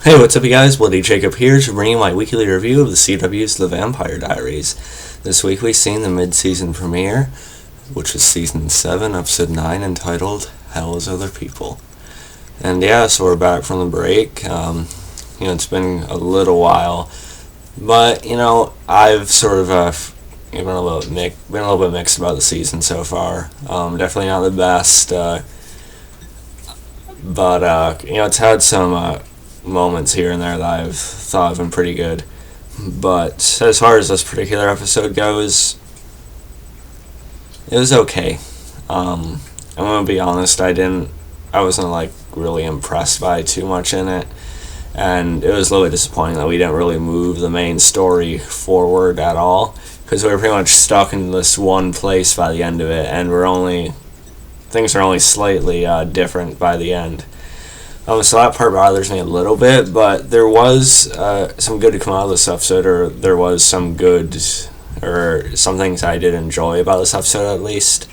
Hey, what's up, you guys? Bloody Jacob here to bring you my weekly review of the CW's The Vampire Diaries. This week we've seen the mid-season premiere, which was Season 7, Episode 9, entitled Hell is Other People. And yeah, so we're back from the break. It's been a little while, but, I've sort of been a little bit mixed about the season so far. Definitely not the best, but it's had some moments here and there that I've thought have been pretty good. But as far as this particular episode goes, it was okay. I'm gonna be honest, I wasn't like really impressed by too much in it, and it was a little bit disappointing that we didn't really move the main story forward at all, because we were pretty much stuck in this one place by the end of it, and things are only slightly different by the end. So that part bothers me a little bit, but there was some good to come out of this episode, or there was some things I did enjoy about this episode at least.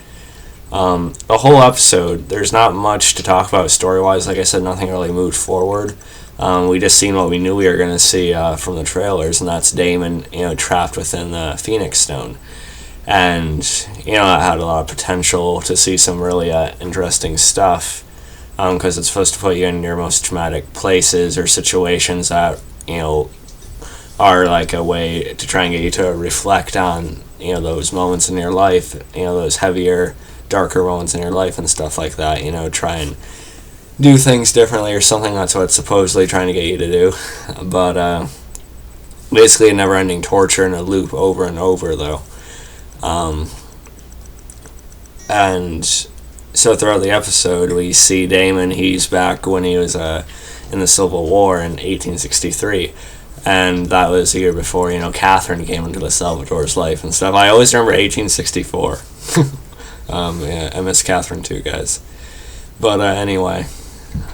The whole episode, there's not much to talk about story-wise. Like I said, nothing really moved forward. We just seen what we knew we were going to see from the trailers, and that's Damon, trapped within the Phoenix Stone. And, it had a lot of potential to see some really interesting stuff. Because it's supposed to put you in your most traumatic places or situations that, are like a way to try and get you to reflect on, those moments in your life, those heavier, darker moments in your life and stuff like that, try and do things differently or something. That's what it's supposedly trying to get you to do. But basically a never-ending torture in a loop over and over, though. And so throughout the episode, we see Damon. He's back when he was in the Civil War in 1863, and that was the year before Catherine came into the Salvador's life and stuff. I always remember 1864. Yeah, I miss Catherine too, guys. But anyway,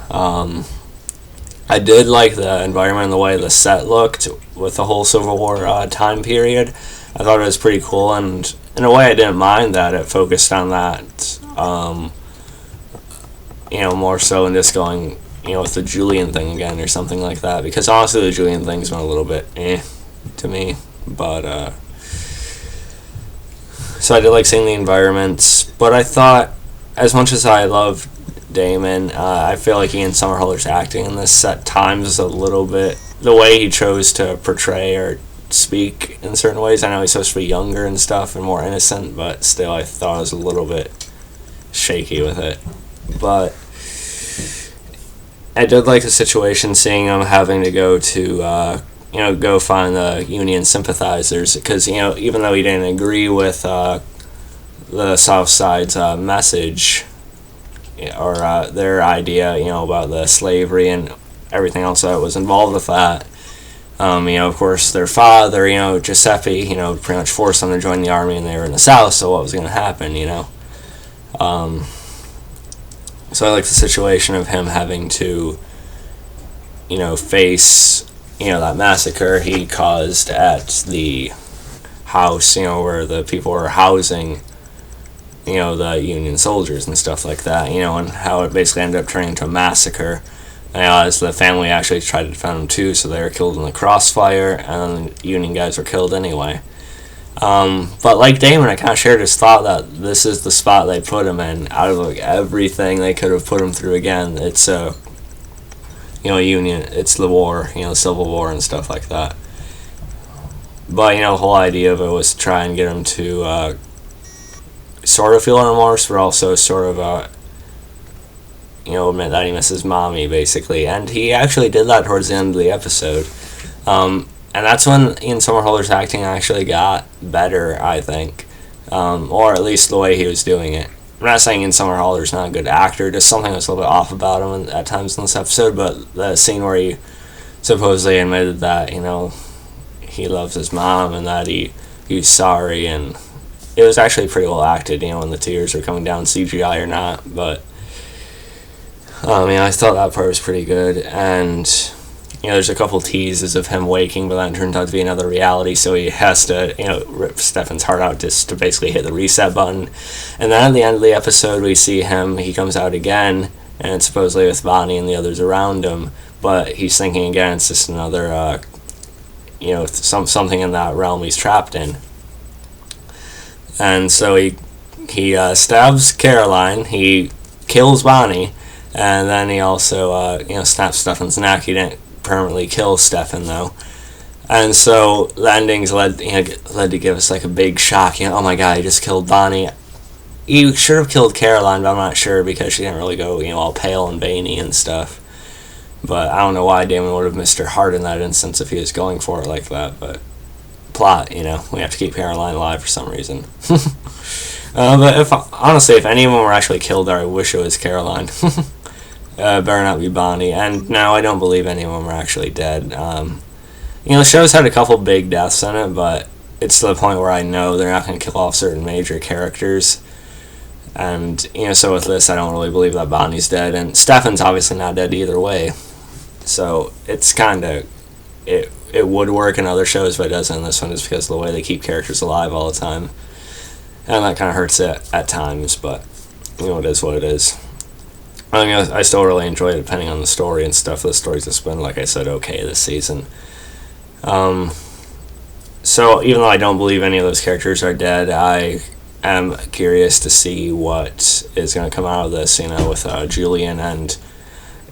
I did like the environment and the way the set looked with the whole Civil War time period. I thought it was pretty cool, and in a way I didn't mind that it focused on that. More so than just going, with the Julian thing again or something like that. Because honestly, the Julian thing's been a little bit to me. But, so I did like seeing the environments. But I thought, as much as I love Damon, I feel like Ian Somerhalder's acting in this at times a little bit. The way he chose to portray or speak in certain ways. I know he's supposed to be younger and stuff and more innocent, but still I thought it was a little bit shaky with it. But I did like the situation, seeing him having to go to go find the Union sympathizers, because even though he didn't agree with the South Side's message or their idea about the slavery and everything else that was involved with that, of course their father, Giuseppe, pretty much forced them to join the army, and they were in the South, so what was going to happen, So I like the situation of him having to, face, that massacre he caused at the house, where the people were housing, the Union soldiers and stuff like that, and how it basically ended up turning into a massacre. As the family actually tried to defend them too, so they were killed in the crossfire, and the Union guys were killed anyway. But like Damon, I kind of shared his thought that this is the spot they put him in. Out of like everything they could have put him through again, it's Union, it's the war, the Civil War and stuff like that. But the whole idea of it was to try and get him to sort of feel remorse, but also sort of admit that he misses mommy, basically. And he actually did that towards the end of the episode. And that's when Ian Somerhalder's acting actually got better, I think. Or at least the way he was doing it. I'm not saying Ian Somerhalder's not a good actor, just something that's a little bit off about him at times in this episode, but the scene where he supposedly admitted that, he loves his mom and that he's sorry, and it was actually pretty well acted, when the tears were coming down, CGI or not, but I thought that part was pretty good. And there's a couple teases of him waking, but then it turns out to be another reality, so he has to, rip Stefan's heart out just to basically hit the reset button. And then at the end of the episode, we see he comes out again, and it's supposedly with Bonnie and the others around him, but he's thinking again it's just another something in that realm he's trapped in. And so he stabs Caroline, he kills Bonnie, and then he also snaps Stefan's neck. He didn't permanently kill Stefan though. And so the endings led to give us like a big shock. Oh my god, he just killed Bonnie. He should have killed Caroline, but I'm not sure because she didn't really go all pale and veiny and stuff. But I don't know why Damon would have missed her heart in that instance if he was going for it like that. But plot, we have to keep Caroline alive for some reason. But if any of them were actually killed there, I wish it was Caroline. Better not be Bonnie. And no, I don't believe any of them are actually dead. The show's had a couple big deaths in it, but it's to the point where I know they're not going to kill off certain major characters. And, so with this, I don't really believe that Bonnie's dead. And Stefan's obviously not dead either way. So it's kind of... It would work in other shows, but it doesn't in this one, just because of the way they keep characters alive all the time. And that kind of hurts it at times, but, it is what it is. I still really enjoy it depending on the story and stuff. The story's just been, like I said, okay this season. So even though I don't believe any of those characters are dead, I am curious to see what is going to come out of this, with Julian, and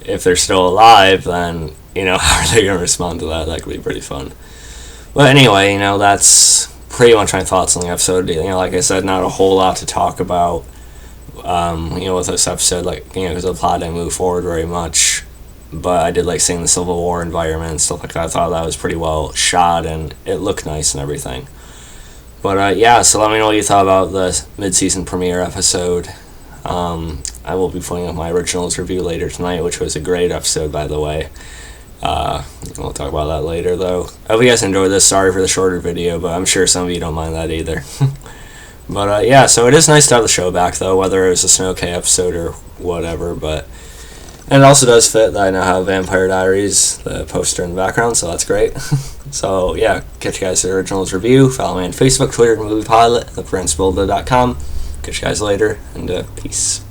if they're still alive, then, how are they going to respond to that? That could be pretty fun. But anyway, that's pretty much my thoughts on the episode. Like I said, not a whole lot to talk about, with this episode, because the plot didn't move forward very much. But I did like seeing the Civil War environment and stuff like that. I thought that was pretty well shot and it looked nice and everything. But so let me know what you thought about the mid-season premiere episode. I will be putting up my originals review later tonight, which was a great episode, by the way. We'll talk about that later, though. I hope you guys enjoyed this. Sorry for the shorter video, but I'm sure some of you don't mind that either. But so it is nice to have the show back, though, whether it was a Snow K episode or whatever, but... And it also does fit that I now have Vampire Diaries, the poster in the background, so that's great. So, catch you guys at the originals review. Follow me on Facebook, Twitter, MoviePilot, theprincebulda.com. Catch you guys later, and peace.